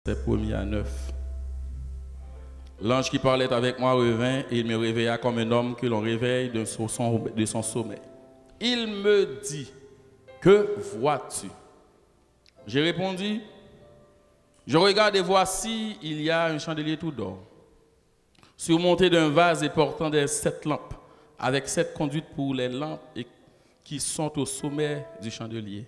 C'est 1er à 9. L'ange qui parlait avec moi revint et il me réveilla comme un homme que l'on réveille de son sommeil. Il me dit, que vois-tu? J'ai répondu, je regarde et voici, il y a un chandelier tout d'or, surmonté d'un vase et portant des 7 lampes, avec 7 conduites pour les lampes qui sont au sommet du chandelier.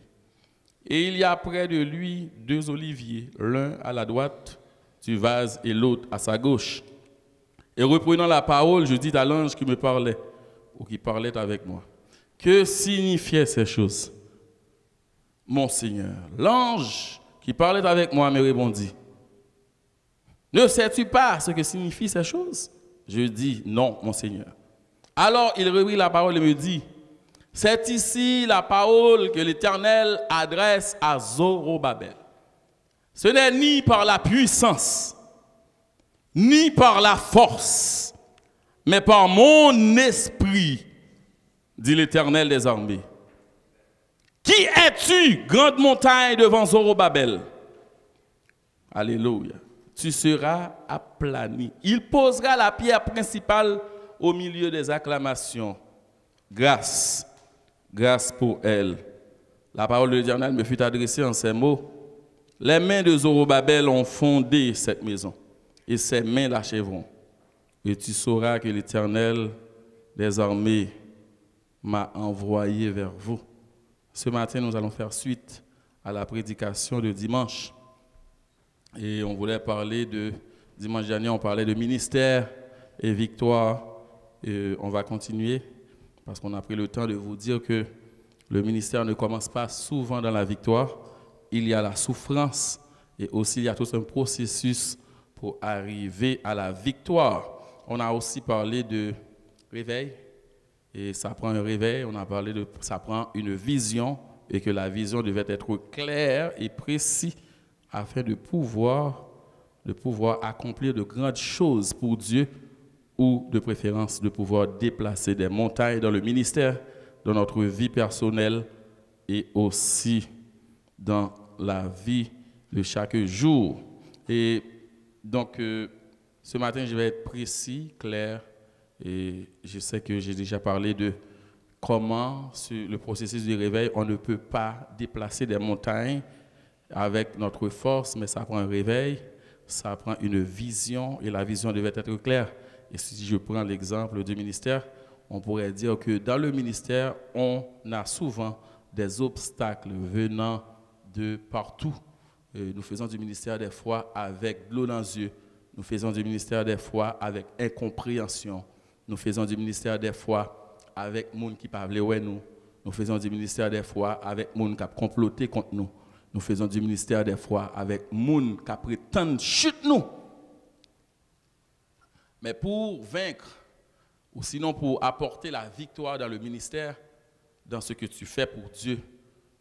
Et il y a près de lui 2 oliviers, l'un à la droite du vase et l'autre à sa gauche. Et reprenant la parole, je dis à l'ange qui me parlait, ou qui parlait avec moi, que signifiaient ces choses? Mon Seigneur, l'ange qui parlait avec moi me répondit, ne sais-tu pas ce que signifient ces choses? Je dis, non, mon Seigneur. Alors il reprit la parole et me dit, c'est ici la parole que l'Éternel adresse à Zorobabel. Ce n'est ni par la puissance, ni par la force, mais par mon esprit, dit l'Éternel des armées. Qui es-tu, grande montagne devant Zorobabel? Alléluia. Tu seras aplani. Il posera la pierre principale au milieu des acclamations. Grâce pour elle. La parole de l'Éternel me fut adressée en ces mots. Les mains de Zorobabel ont fondé cette maison, et ses mains l'achèveront. Et tu sauras que l'Éternel des armées m'a envoyé vers vous. Ce matin, nous allons faire suite à la prédication de dimanche. Et on voulait parler dimanche dernier, on parlait de ministère et victoire. Et on va continuer parce qu'on a pris le temps de vous dire que le ministère ne commence pas souvent dans la victoire. Il y a la souffrance et aussi il y a tout un processus pour arriver à la victoire. On a aussi parlé de réveil. Et ça prend un réveil, on a parlé ça prend une vision et que la vision devait être claire et précise afin de pouvoir accomplir de grandes choses pour Dieu ou de préférence de pouvoir déplacer des montagnes dans le ministère, dans notre vie personnelle et aussi dans la vie de chaque jour. Et donc, ce matin, je vais être précis, clair. Et je sais que j'ai déjà parlé de comment, sur le processus du réveil, on ne peut pas déplacer des montagnes avec notre force, mais ça prend un réveil, ça prend une vision, et la vision devait être claire. Et si je prends l'exemple du ministère, on pourrait dire que dans le ministère, on a souvent des obstacles venant de partout. Nous faisons du ministère des fois avec de l'eau dans les yeux, nous faisons du ministère des fois avec incompréhension. Nous faisons du ministère des fois avec des gens qui ne parlent pas nous. Nous faisons du ministère des fois avec des gens qui ont comploté contre nous. Nous faisons du ministère des fois avec des gens qui prétendent chuter nous. Mais pour vaincre, ou sinon pour apporter la victoire dans le ministère, dans ce que tu fais pour Dieu,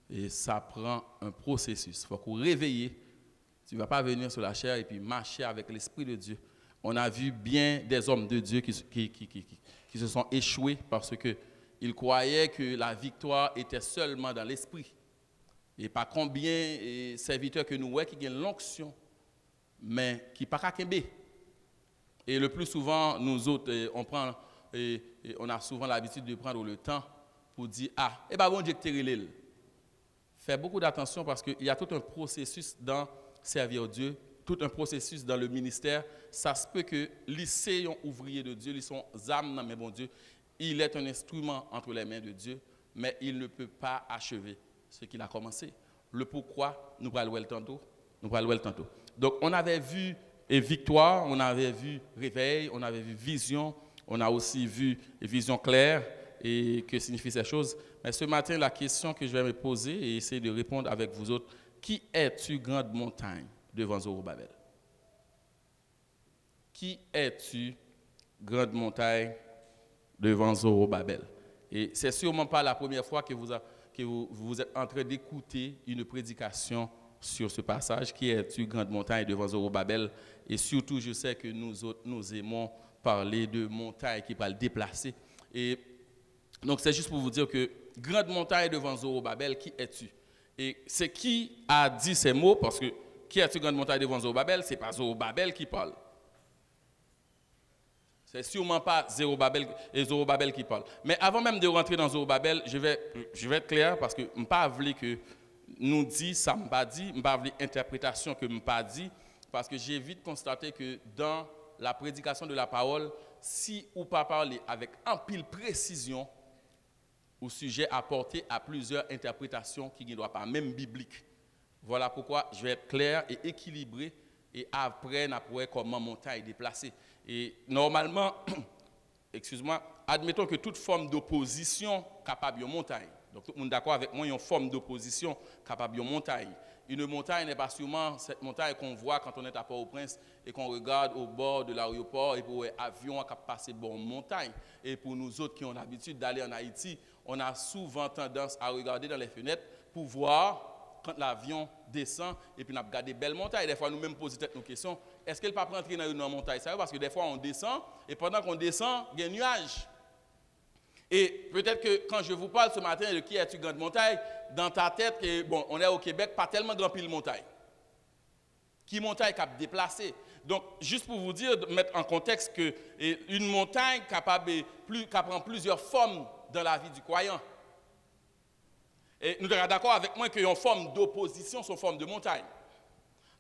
et ça prend un processus. Il faut qu'on réveille. Tu ne vas pas venir sur la chair et puis marcher avec l'Esprit de Dieu. On a vu bien des hommes de Dieu qui se sont échoués parce qu'ils croyaient que la victoire était seulement dans l'esprit. Et pas combien de serviteurs que nous voyons qui ont l'onction, mais qui n'ont pas qu'à. Et le plus souvent, nous autres, on a souvent l'habitude de prendre le temps pour dire, ah, eh bien bon Dieu, l'île. Fais beaucoup d'attention parce qu'il y a tout un processus dans servir Dieu, tout un processus dans le ministère. Ça se peut que lycée un ouvrier de Dieu, ils sont âmes dans mes bon Dieu. Il est un instrument entre les mains de Dieu, mais il ne peut pas achever ce qu'il a commencé. Le pourquoi, nous allons le tantôt. Donc, on avait vu victoire, on avait vu réveil, on avait vu vision, on a aussi vu vision claire et que signifient ces choses. Mais ce matin, la question que je vais me poser et essayer de répondre avec vous autres, qui es-tu, grande montagne, devant Zorobabel? Qui es-tu, grande montagne, devant Zorobabel? Et c'est sûrement pas la première fois que vous êtes en train d'écouter une prédication sur ce passage. Qui es-tu, grande montagne, devant Zorobabel? Et surtout, je sais que nous autres, nous aimons parler de montagnes qui peuvent déplacer. Et donc, c'est juste pour vous dire que, grande montagne devant Zorobabel, qui es-tu? Et c'est qui a dit ces mots? Parce que qui est sur grande montagne devant Zorobabel, ce n'est pas Zorobabel qui parle. C'est sûrement pas Zorobabel qui parle. Mais avant même de rentrer dans Zorobabel, je vais être clair parce que je ne pas voulu que nous dit ça me pas dit, je ne pas voulu interprétation que me pas dit parce que j'ai vite constaté que dans la prédication de la parole, si ou pas parler avec un pile précision au sujet apporté à plusieurs interprétations qui ne doivent pas, même bibliques. Voilà pourquoi je vais être clair et équilibré et après, on pourrait comment montagne est déplacée. Et normalement, excuse-moi, admettons que toute forme d'opposition capable de montagne. Donc tout le monde est d'accord avec moi, il y a une forme d'opposition capable de montagne. Une montagne n'est pas sûrement cette montagne qu'on voit quand on est à Port-au-Prince et qu'on regarde au bord de l'aéroport et pour l'avion qui passe bon montagne. Et pour nous autres qui ont l'habitude d'aller en Haïti, on a souvent tendance à regarder dans les fenêtres pour voir quand l'avion descend et puis on a regardé belle montagne. Des fois, nous-mêmes posons nos questions. Est-ce qu'elle ne peut pas rentrer dans une montagne? Parce que des fois, on descend et pendant qu'on descend, il y a un nuage. Et peut-être que quand je vous parle ce matin de qui est une grande montagne, dans ta tête, bon, on est au Québec, pas tellement grand pile montagne. Qui montagne qui a déplacé. Donc, juste pour vous dire, mettre en contexte qu'une montagne qui prend plusieurs formes dans la vie du croyant. Et nous sommes d'accord avec moi qu'il y a une forme d'opposition, son forme de montagne.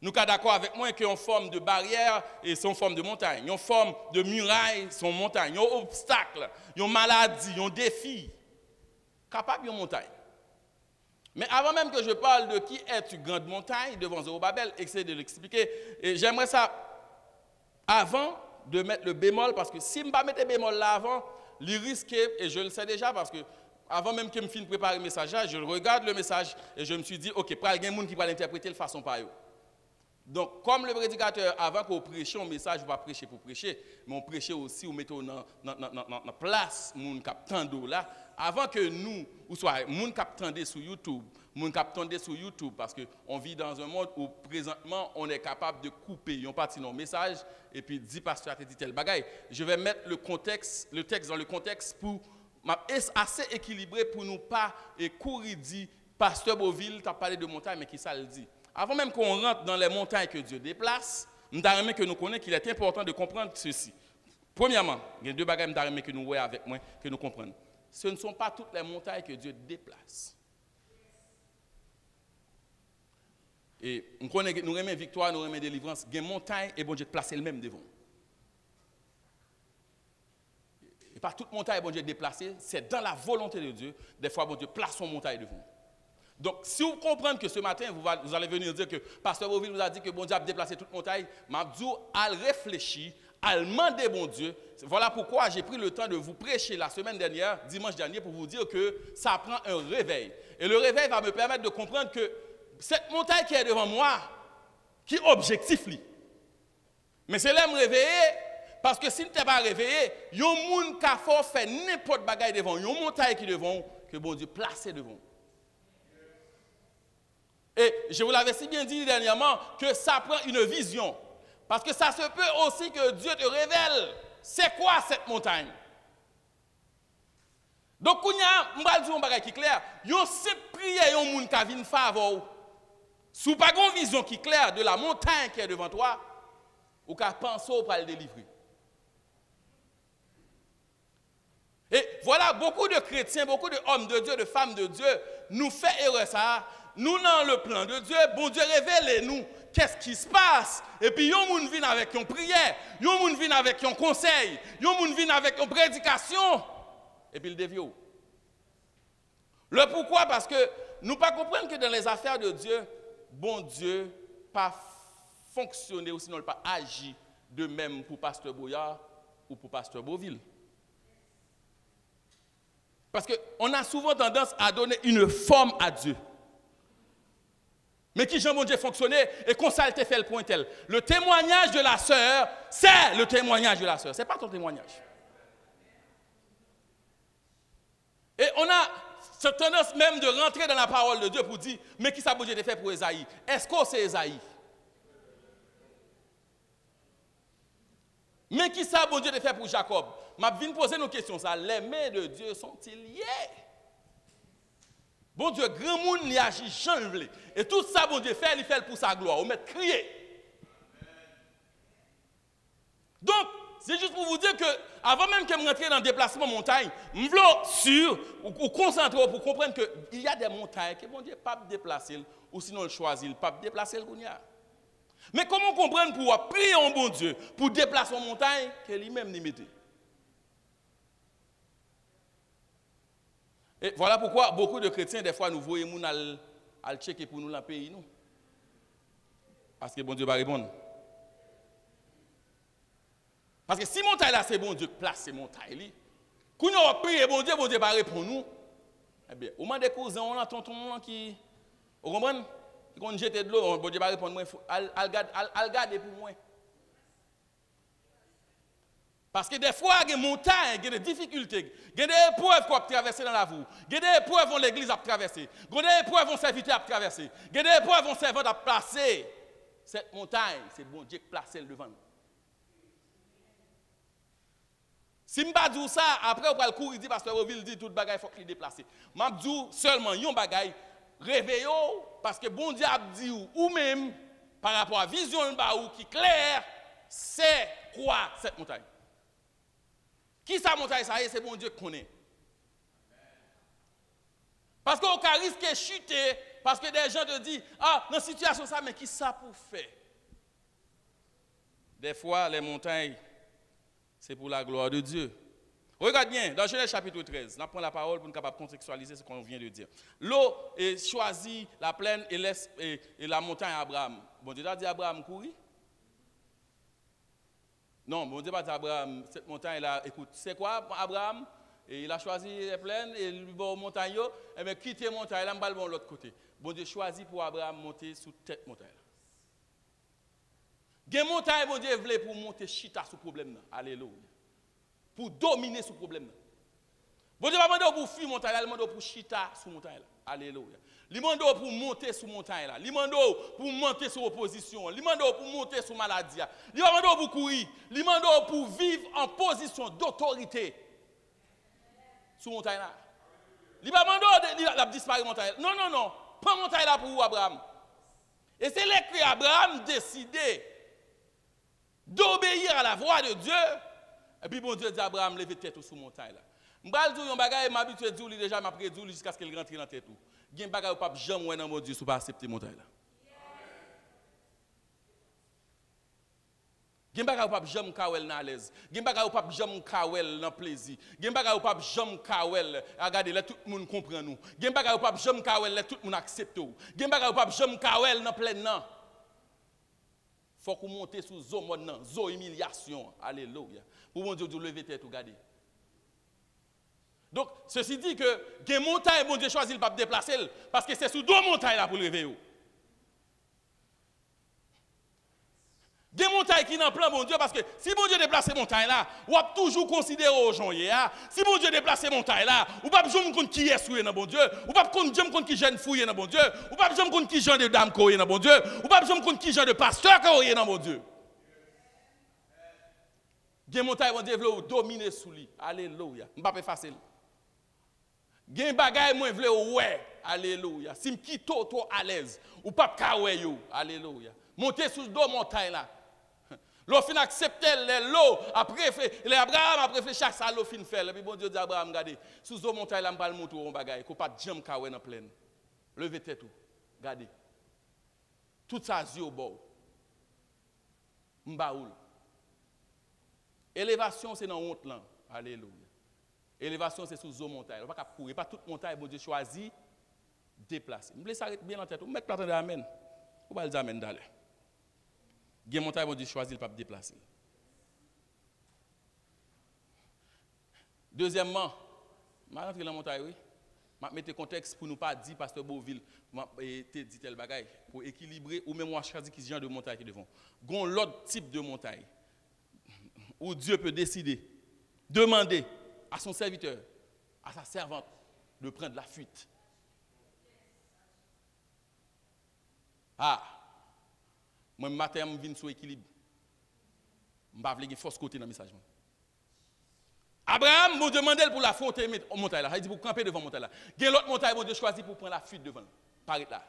Nous sommes d'accord avec moi qu'il y a une forme de barrière et son forme de montagne. Il y a une forme de muraille, son montagne. Il y a un obstacle, il y a une maladie, il y a un défi. Capable de montagne. Mais avant même que je parle de qui est une grande montagne devant Zorobabel, essayer de l'expliquer, et j'aimerais ça avant de mettre le bémol, parce que si je ne pas mettre le bémol là avant, il risque, et je le sais déjà, parce que avant même que je me préparer le message, je regarde le message et je me suis dit, ok, il y a des gens qui vont l'interpréter de façon par eux. Donc, comme le prédicateur, avant qu'on prêche un message, on va prêcher pour prêcher, mais on prêche aussi, on met dans la place, les gens qui attendent là, avant que nous, ou soit les gens qui attendent sur YouTube, parce qu'on vit dans un monde où présentement, on est capable de couper, on partit dans le message, et puis dit pasteur a dit tel bagaille. Je vais mettre le texte dans le contexte pour assez équilibré pour nous pas courir dit pasteur Beauville t'a parlé de montagne mais qui ça le dit. Avant même qu'on rentre dans les montagnes que Dieu déplace, nous devons que nous connaissons qu'il est important de comprendre ceci. Premièrement, il y a deux bagages que nous voyons avec moi que nous comprenons. Ce ne sont pas toutes les montagnes que Dieu déplace. Et nous connaissons, nous aimons victoire, nous aimons délivrance. Il y a des montagnes et bon Dieu placer le même devant. Et pas toute montagne bon Dieu déplacée, c'est dans la volonté de Dieu. Des fois, bon Dieu place son montagne devant. Donc, si vous comprenez que ce matin, vous allez venir dire que Pasteur Beauville vous a dit que bon Dieu a déplacé toute montagne, Mabdou a réfléchi, a demandé bon Dieu. Voilà pourquoi j'ai pris le temps de vous prêcher la semaine dernière, dimanche dernier, pour vous dire que ça prend un réveil. Et le réveil va me permettre de comprendre que cette montagne qui est devant moi, qui est objectif, mais c'est là me réveiller, parce que si tu n'es pas réveillé, il y a un monde qui a fait n'importe quoi devant, il y a une montagne qui est devant, que bon Dieu placé devant. Et je vous l'avais si bien dit dernièrement que ça prend une vision. Parce que ça se peut aussi que Dieu te révèle c'est quoi cette montagne. Donc, il y a un bagage qui est clair. Il y a une prière, il y a un monde qui vient favor. Si vous n'avez pas une vision qui est claire de la montagne qui est devant toi, vous pouvez penser pour le délivrer. Et voilà, beaucoup de chrétiens, beaucoup d'hommes de Dieu, de femmes de Dieu, nous font erreur ça. Nous, dans le plan de Dieu, bon Dieu, révèle-nous qu'est-ce qui se passe. Et puis, yon moun vient avec une prière, yon moun vient avec un conseil, yon moun vient avec une prédication. Et puis, il dévie. Le pourquoi? Parce que nous ne pas comprendre que dans les affaires de Dieu, bon Dieu pas fonctionner ou sinon pas agir de même pour Pasteur Boyard ou pour Pasteur Beauville. Parce qu'on a souvent tendance à donner une forme à Dieu. Mais qui Jean bon Dieu fonctionnait et qu'on ça fait le point tel. Le témoignage de la sœur, c'est le témoignage de la sœur. Ce n'est pas ton témoignage. Et on a cette tendance même de rentrer dans la parole de Dieu pour dire, mais qui ça bon Dieu fait pour Esaïe? Est-ce que c'est Esaïe? Mais qui ça bon Dieu fait pour Jacob? Je viens poser nos questions. Ça, les mains de Dieu sont-ils liées? Bon Dieu, grand monde, il agit change. Et tout ça, bon Dieu fait, il fait pour sa gloire. On met crier. Donc, c'est juste pour vous dire que, avant même que je rentre dans le déplacement montagne, je veux sûr, ou concentrer pour comprendre qu'il y a des montagnes que bon Dieu pas déplacer, ou sinon le choisir, pas déplacer le Gounia. Mais comment comprendre pour prier en bon Dieu, pour déplacer une montagne, que lui-même n'y mettait? Et voilà pourquoi beaucoup de chrétiens, des fois, nous voyons à checker pour nous dans le pays. Nous. Parce que bon Dieu va répondre. Parce que si montagne là, c'est bon Dieu qui place ces montagnes. Quand nous avons prié, bon Dieu va répondre nous. Eh bien, au moins des cousins, on a tonton qui. Vous comprenez? Quand on jette de l'eau, bon Dieu va répondre, al garder pour moi. Parce que des fois, il y a des montagnes, il y a des difficultés, il y a des épreuves qu'on a traversées dans la vie, il y a des épreuves que l'église a traversées, il y a des épreuves que le serviteur a traversées, il y a des épreuves que le servant a placées. Cette montagne, c'est bon Dieu qui place elle devant nous. Si je ne dis ça, après on va le courir, parce que Oville dit tout le bagage, il faut qu'il déplace. Je dis seulement un bagage, réveillez-vous, parce que bon Dieu a dit, ou même, par rapport à la vision qui est claire, c'est quoi cette montagne? Qui sa montagne ça c'est bon Dieu qui connaît. Parce qu'on risque de chuter, parce que des gens te disent, ah, dans cette situation ça, mais qui ça pour faire? Des fois, les montagnes, c'est pour la gloire de Dieu. Regarde bien, dans Genèse chapitre 13, on prend la parole pour nous capable contextualiser ce qu'on vient de dire. L'eau choisit la plaine et laisse et la montagne à Abraham. Bon Dieu a dit à Abraham courir. Non, bon Dieu n'a pas dit à Abraham, cette montagne-là, écoute, c'est quoi Abraham? Et il a choisi les plaines et il va aux montagnes, et bien quitter la montagne, là, on va de l'autre côté. Bon Dieu choisit pour Abraham monter sous cette montagne-là. Il y a une montagne, bon Dieu voulait pour monter chita sous problème. Alléluia. Pour dominer ce problème. Bon Dieu va demander pour fuir montagne, il demande pour chita sous montagne. Alléluia. Il demande pour monter sous montagne là. Il demande pour monter sur opposition. Il demande pour monter sur maladie. Il demande pour courir. Il demande pour vivre en position d'autorité sous montagne là. Il demande de disparaître montagne. Non, non, non. Prends montagne là pour Abraham. Et c'est là que Abraham décidé d'obéir à la voix de Dieu. Et puis bon Dieu dit à Abraham, lève tête sous montagne là. Je vais dire un bagage, je m'habitue à dire déjà, je m'apprête à dire jusqu'à ce qu'il rentre dans la tête. Il y a un bagage où je ne peux pas Dieu si pas accepter montagne là. Il y a un bagage où je ne peux pas à l'aise. Il y a un bagage où je ne peux pas dans plaisir. Il y a un bagage où je ne peux pas regarder, tout le monde comprend nous. Il y a un bagage où je ne peux pas tout le monde accepte. Il y a un bagage où je ne peux pas dans plein non. Il faut qu'on monte sous zone humiliation. Alléluia. Pour mon Dieu, de lever tête ou garder. Donc, ceci dit que les montagnes, bon Dieu choisit le pape déplacer, parce que c'est sous deux montagnes là pour le réveiller. Des montagnes qui n'ont plan bon Dieu, parce que si bon Dieu déplace ces montagnes là, on va toujours considérer aux gens. Si bon Dieu déplace ces montagnes là, on ne va pas comprendre qui est souillé dans bon Dieu, on ne va pas comprendre qui jeune fouillé dans bon Dieu, on ne va pas comprendre qui jeune de dame courrier dans bon Dieu, on ne va pas comprendre qui jeune de pasteur courrier dans bon Dieu. Des montagnes, bon Dieu veut dominer sous lui. Alléluia. Je ne vais pas facile. Gen bagay moi vle ouais, alléluia. Si me quitte trop à l'aise ou pas ka ouais yo, alléluia. Monter sous deux montagnes là. L'on fin accepter l'eau après les Abraham après fait chaque ça l'eau fin faire et puis bon Dieu dit Abraham regardez sous deux montagnes là me pas monter un bagay ko pas jam ka ouais dans pleine. Levez tête tout. Regardez. Tout ça yeux au bord. M'baoul. Élévation c'est dans honte là. Alléluia. Élévation, c'est sous une montagne. On ne va pas courir. Pas toute montagne, bon Dieu choisit, déplacer. Je laisse arrêter bien en tête. Vous mettez pas de amen. Vous va le dire amen d'aller. Il y a une montagne, bon Dieu choisit, pas déplacer. Deuxièmement, je vais rentrer dans la montagne, oui. Je vais mettre le contexte pour ne pas dire, Pasteur Beauville, je dit tel bagaille, pour équilibrer, ou même moi, je choisis qui genre de montagne qui devant. Il y a l'autre type de montagne où Dieu peut décider, demander à son serviteur, à sa servante, de prendre la fuite. Ah, moi, le matin, je viens sur l'équilibre. Je ne vais pas avoir force côté dans le message. Abraham, bon Dieu demandait pour la fonte montagne là. Il dit pour camper devant montagne là. Il y a l'autre montagne, bon Dieu choisit pour prendre la fuite devant. Paraît là.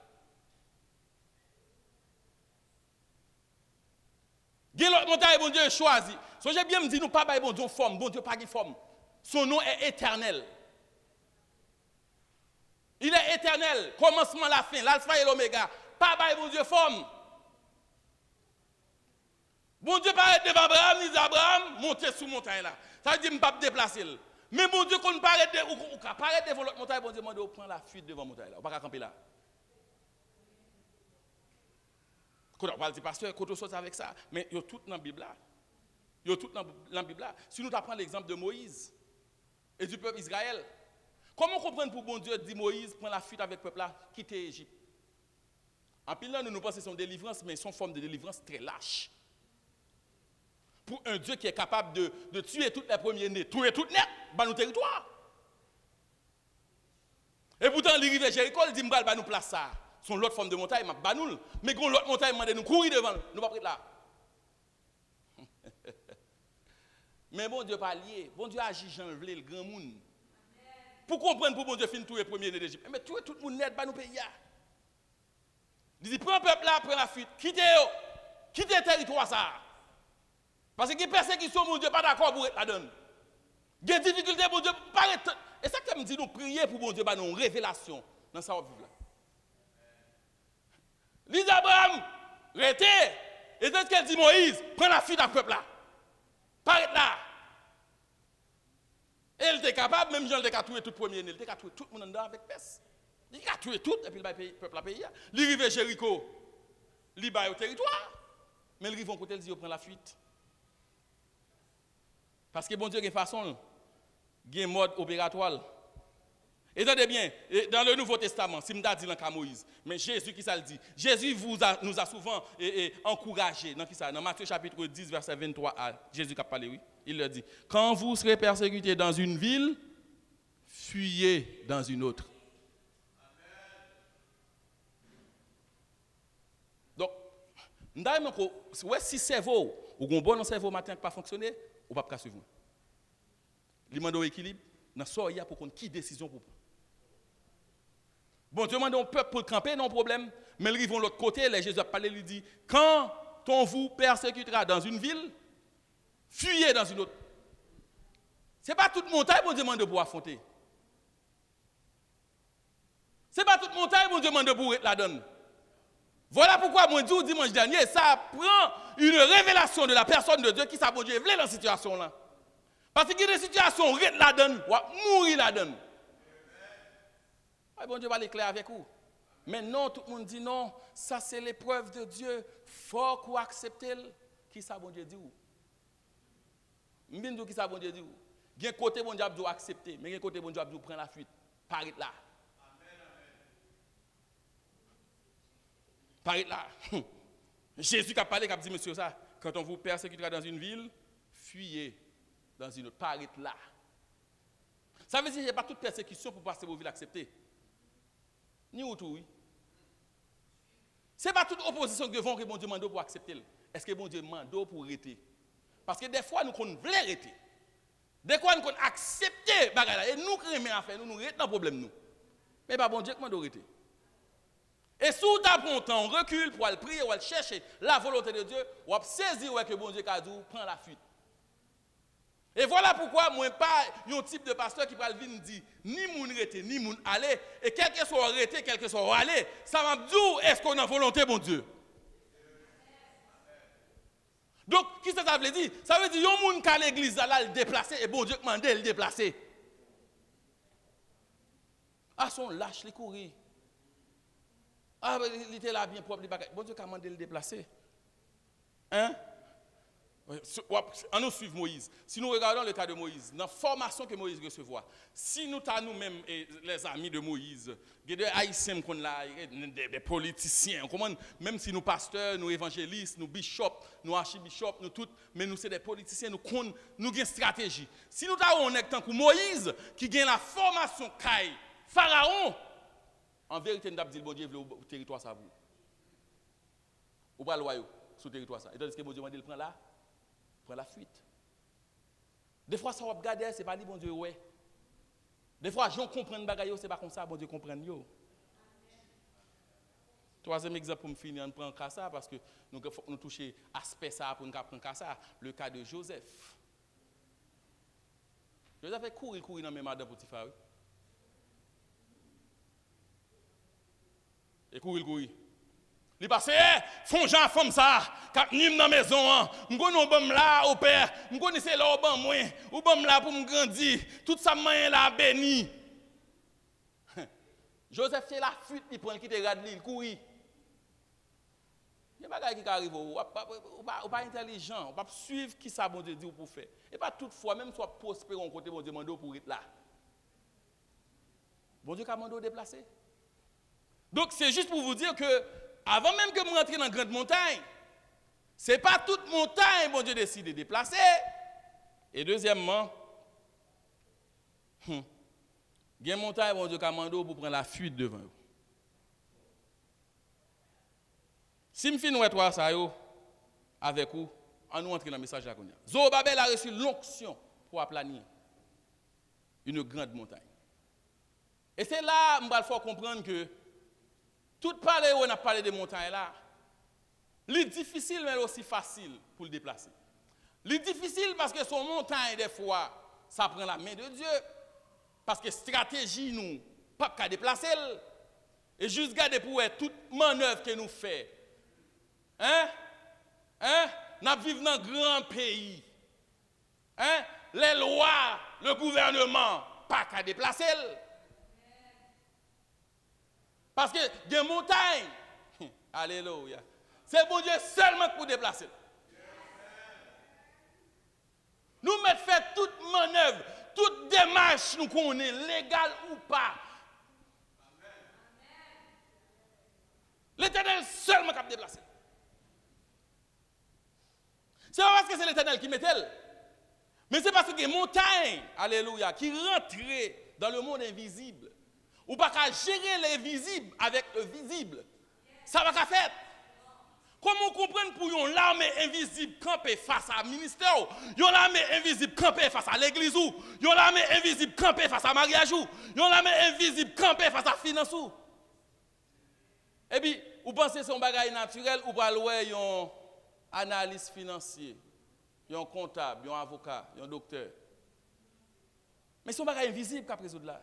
Il y a l'autre montagne, bon Dieu choisit. So j'ai bien me dit nous pas bon Dieu forme, bon Dieu pas de forme. Son nom est éternel. Il est éternel, commencement la fin, l'alpha et l'oméga. Pas bon Dieu forme. Bon Dieu paraît devant Abraham, il dit Abraham, montez sous montagne là. Ça veut dire que je ne peux pas déplacer. Mais bon Dieu, quand on paraît devant l'autre montagne, bon Dieu demande de prendre la fuite devant la montagne là. On ne peut pas camper là. Quand on parle du pasteur, quand on sort avec ça, mais il y a tout dans la Bible là. Il y a tout dans la Bible là. Si nous apprenons l'exemple de Moïse et du peuple Israël, comment comprendre pour bon Dieu dit Moïse prend la fuite avec le peuple là, quitter l'Égypte? En pile là, nous pensons que c'est une délivrance, mais c'est une forme de délivrance très lâche. Pour un Dieu qui est capable de tuer tous les premiers-nés, tuer tout net dans nos territoires. Et pourtant, il arrive à Jéricho, il dit, il va nous placer ça. Son l'autre forme de montagne, il va nous. Mais quand l'autre montagne, il nous courir devant, nous ne pouvons pas être là. Mais bon Dieu pas lié. Bon Dieu agit, j'en veux le grand monde. Pour comprendre, pour bon Dieu finir tous les premiers-nés d'Égypte. Mais tuer tout le monde net dans nos pays. Il dit, prends le peuple là, prends la fuite. Quittez le territoire ça. Parce que les persécutions, mon Dieu, pas d'accord pour être la donne. Il y a des difficultés, mon Dieu, pas être. Et ça que me dit, nous prier pour mon Dieu, bah, nous révélation dans sa vie là. Lise Abraham, restez. Et c'est ce qu'elle dit Moïse, prends la fuite à peuple là. Pas être là. Et elle était capable, même Jean, il était tuer tout le premier, il était capable tuer tout le monde dedans avec peste. Il a tué tout, et puis le peuple a payé. Il arrive à Jéricho, il va au territoire, mais ils vont côté, il prend la fuite. Parce que bon Dieu, il y a une façon, il y a un mode opératoire. Et attendez bien, dans le Nouveau Testament, si je dis dans Moïse, mais Jésus qui ça le dit, Jésus nous a souvent encouragés, dans Matthieu chapitre 10, verset 23, Jésus qui a parlé, oui, il leur dit, quand vous serez persécutés dans une ville, fuyez dans une autre. Donc, si cerveau, ou un bon cerveau matin qui pas fonctionner, ou pas suivre. Il demande un équilibre, dans ce qu'il y a pour qu'on qui décision pour prendre. Bon, Dieu demande un peuple pour camper, non problème, mais ils vont de l'autre côté, les Jésus a parlé, lui dit, quand on vous persécutera dans une ville, fuyez dans une autre. Ce n'est pas toute montagne que Dieu demande pour affronter. Ce n'est pas toute montagne que Dieu demande pour la donne. Voilà pourquoi moi dis dimanche dernier, ça prend une révélation de la personne de Dieu qui s'est bon Dieu dans cette situation-là. Parce qu'il y a des situations où la donne, ou mourir la donne. Bon Dieu va l'éclairer avec vous. Mais non, tout le monde dit non, ça c'est l'épreuve de Dieu. Faut qu'on accepte qui ça bon Dieu dit ou. M'bin qui ça bon Dieu dit ou. Il y a un côté bon Dieu doit accepter, mais il y a un côté bon Dieu doit prendre la fuite. Paraît là. Paraît là. Jésus qui a parlé, qui a dit monsieur ça, quand on vous persécutera dans une ville, fuyez dans une autre. Paraît là. Ça veut dire qu'il n'y a pas toute persécution pour passer vos villes acceptées. Ni autour, oui. Ce n'est pas toute opposition que bon Dieu demande pour accepter. Est-ce que bon Dieu demande pour arrêter? Parce que des fois, nous voulons arrêter. Des fois, nous voulons accepter. Et nous, qui remettons à faire, nous arrêtons le problème. Nous. Mais pas bon Dieu qui demande d'arrêter. Et si vous avez un temps, on recule pour aller prier, ou aller chercher la volonté de Dieu, ou saisir que bon Dieu a dit, prend la fuite. Et voilà pourquoi moi pas un type de pasteur qui va venir dire ni moun rete ni moun aller et quel que soit rete quel que soit aller ça m'a dit est-ce qu'on a volonté bon Dieu. Donc qui ça veut dire? Ça veut dire yon moun ka l'église là le déplacer et bon Dieu commande le déplacer. Ah son lâche les courir. Ah il était là bien propre bon Dieu commande le déplacer. Hein? On nous suit Moïse. Si nous regardons le cas de Moïse, dans la formation que Moïse recevait, si nous avons nous-mêmes les amis de Moïse, des haïtiens, des politiciens, même si nous pasteurs, nous évangélistes, nous bishops, nous archibishops, nous tous, mais nous sommes des politiciens, nous avons une stratégie. Si nous avons un tant que Moïse qui gagne la formation Kai, Pharaon, en vérité, nous avons dit bon Dieu veut au territoire ça vous. Ou pas le royaume sur le territoire ça. Et tandis que bon Dieu m'a dit le prend là. Prend la fuite. Des fois, ça va regarder, c'est pas dit, bon Dieu, ouais. Des fois, gens comprennent bagaille, c'est pas comme ça, bon Dieu comprenne yo. Troisième exemple pour me finir, on prend cas ça parce que nous toucher aspect ça pour nous prendre cas ça, le cas de Joseph. Joseph a courir dans mes madame Potiphar. Et courir. Il passe, font gens femme ça, cap nim dans maison, m'gonne bon là au père, m'gonne c'est là au ban moi, ou bon là pour me grandir, tout ça moyen là béni. Joseph fait la fuite, il prend qui te regarde il courir. Il y a des choses qui arrivent, ou pas intelligent, ou pas suivre qui ça bon Dieu dit pour faire. Et pas toutefois même soit prospère en côté bon Dieu mando pour être là. Bon Dieu qu'a mandé déplacer. Donc c'est juste pour vous dire que avant même que vous rentriez dans une grande montagne, ce n'est pas toute montagne bon Dieu décide de déplacer. Et deuxièmement, il y a une montagne bon Dieu qu'a mandé pour prendre la fuite devant vous. Si je finis trois ça avec vous, on nous entre dans le message là. Zorobabel a reçu l'onction pour aplanier une grande montagne. Et c'est là que je vais comprendre que tout parler où on a parlé de montagne là, c'est difficile mais aussi facile pour le déplacer. C'est difficile parce que son montagne des fois ça prend la main de Dieu parce que stratégie nous pas qu'à déplacer et juste garder pour toute manœuvre que nous fait. Nous vivons dans un grand pays. Les lois, le gouvernement, pas qu'à déplacer. Parce que des montagnes, alléluia, c'est bon Dieu seulement pour déplacer. Nous mettons fait toute manœuvre, toute démarche, nous connaissons, légale ou pas. L'Éternel seulement qui déplacer. C'est pas parce que c'est l'Éternel qui met elle, mais c'est parce que les montagnes, alléluia, qui rentrent dans le monde invisible. Ou pas qu'à gérer l'invisible avec le visible. Ça va qu'à faire. Comment comprendre pour une armée invisible camper face à ministère, une armée invisible camper face à l'église, une armée invisible camper face à mariage, une armée invisible camper face à finance. Et puis, vous pensez que c'est un bagage naturel ou pas louer un analyste financier, un comptable, un avocat, un docteur. Mais c'est un bagage invisible qu'a résoudre là.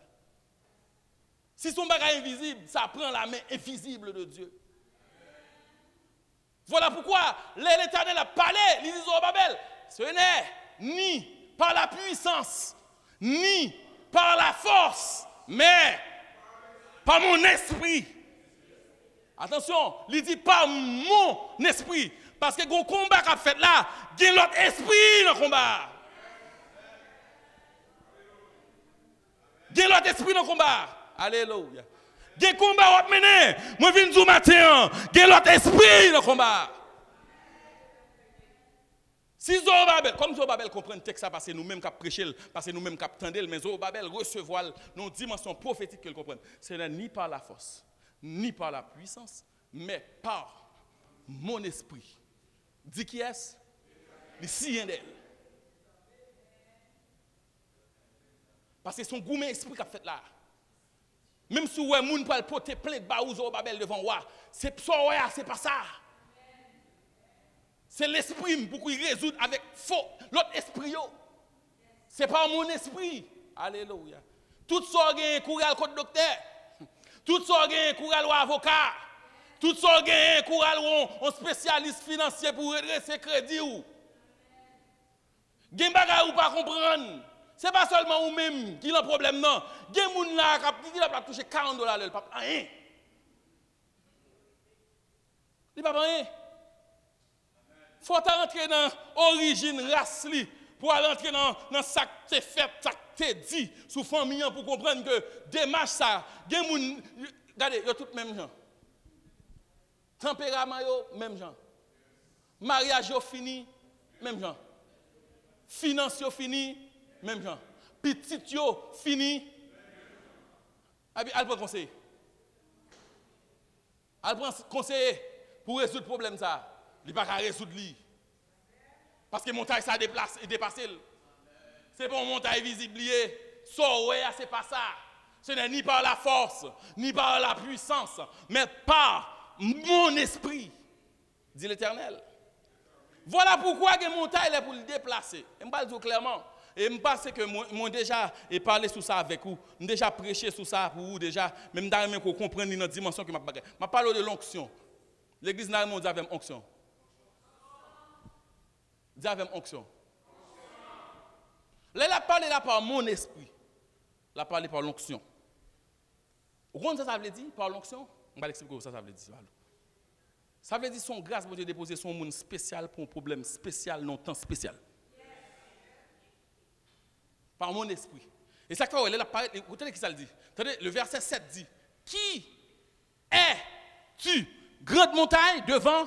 Si son bagage invisible, ça prend la main invisible de Dieu. Voilà pourquoi l'Éternel a parlé, il dit au Babel, ce n'est ni par la puissance, ni par la force, mais par mon esprit. Attention, il dit par mon esprit. Parce que le combat qu'a fait là, il y a l'autre esprit dans le combat. Il y a l'autre esprit dans le combat. Alléluia. Il y a un combat à mener. Moi, je viens du matin. Il y a l'autre esprit dans le combat. Si Zorobabel, comme Zorobabel comprend le texte, parce que nous-mêmes qui prêchons, parce que nous-mêmes qui attendons, mais Zorobabel recevoir nos dimensions prophétiques qu'elle comprenne. Ce n'est ni par la force, ni par la puissance, mais par mon esprit. Dis qui est-ce? Le sien d'elle. Parce que son gourmet esprit qui a fait là. Même si vous avez pour porter plein de baouz au Babel devant moi, c'est pas ça. C'est l'esprit pour qu'il résoudre avec l'autre esprit. Ce n'est pas mon esprit. Alléluia. Tout ça gagne courir contre docteur. Tout ça gagne courir au avocat. Tout ça gagne courir un spécialiste financier pour redresser crédit. Gen bagay ou pas comprendre. C'est pas seulement ou même qui a un problème non. Gen moun là qui a touché $40 le pas rien. Il pas rien. Faut rentrer dans l'origine race li pour rentrer dans ça que tu fait, ça que tu dit sous famille pour comprendre que démarche ça, gen moun regardez, yo tout même gens. Tempérament yo même gens. Mariage yo fini même gens. Finance yo fini même gens. Petit yo fini. Elle prend conseil. Elle prend conseiller pour résoudre le problème ça. Il ne peut pas résoudre lui. Parce que montagne ça dépasse. c'est pas une montagne visible. So, ouais, c'est pas ça. Ce n'est ni par la force, ni par la puissance, mais par mon esprit, dit l'Éternel. Voilà pourquoi les montagnes sont pour le déplacer. Je vais le dire clairement. Et je pense que moi déjà parlé sur ça avec vous, j'ai déjà prêché sur ça pour vous déjà, même dans que vous compreniez notre dimension que je parle de l'onction. L'église n'a pas dit avec onction. Dis avec onction. Là, il a parlé là par mon esprit. Il a parlé par l'onction. Vous comprenez ça veut dire par l'onction? On va l'expliquer ça veut dire. Ça veut dire son grâce pour Dieu déposer son monde spécial pour un problème spécial, non temps spécial. Par mon esprit. Et ça fait, écoutez ce qu'il dit. Attendez, le verset 7 dit, qui es-tu, grande montagne, devant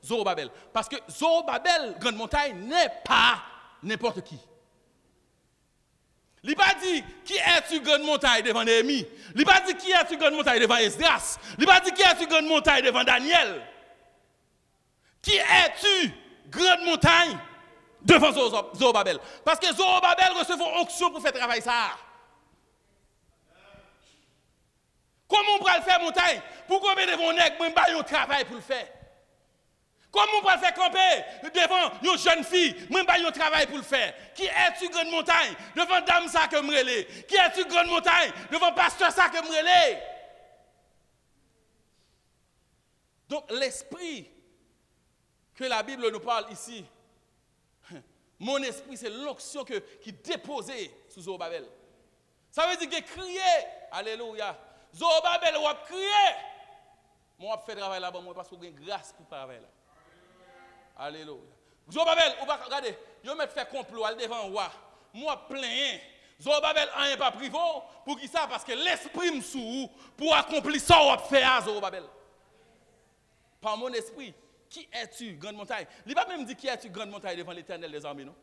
Zorobabel? Parce que Zorobabel, grande montagne, n'est pas n'importe qui. Il n'a pas dit, qui es-tu, grande montagne, devant Néhémie? Il n'a pas dit, qui es-tu, grande montagne, devant Esdras? Il n'a pas dit, qui es-tu, grande montagne, devant Daniel? Qui es-tu, grande montagne, devant Zorobabel? Parce que Zorobabel recevra onction pour faire travail ça. Comment on peut le faire montagne? Pourquoi on met devant un travail pour le faire? Comment on peut le faire camper devant une jeune fille? Moi, je un travail pour le faire. Qui es-tu, grande montagne? Devant dame ça que me relais. Qui es-tu, grande montagne? Devant pasteur ça que me relais. Donc, l'esprit que la Bible nous parle ici, mon esprit, c'est l'onction qui est déposée sous Zorobabel. Ça veut dire qu'il crié. Alléluia. Zorobabel, on va crier. Moi, je fais travail là-bas, parce que j'ai grâce pour travailler là. Alléluia. Zorobabel, regardez, je vais faire complot devant le roi. Moi, plein. Zorobabel, rien pas privé. Pour qui ça? Parce que l'esprit me sous pour accomplir ça, on va faire à Zorobabel. Par mon esprit. Qui es-tu, grande montagne? Il va même dire qui es-tu, grande montagne, devant l'Éternel des armées, non?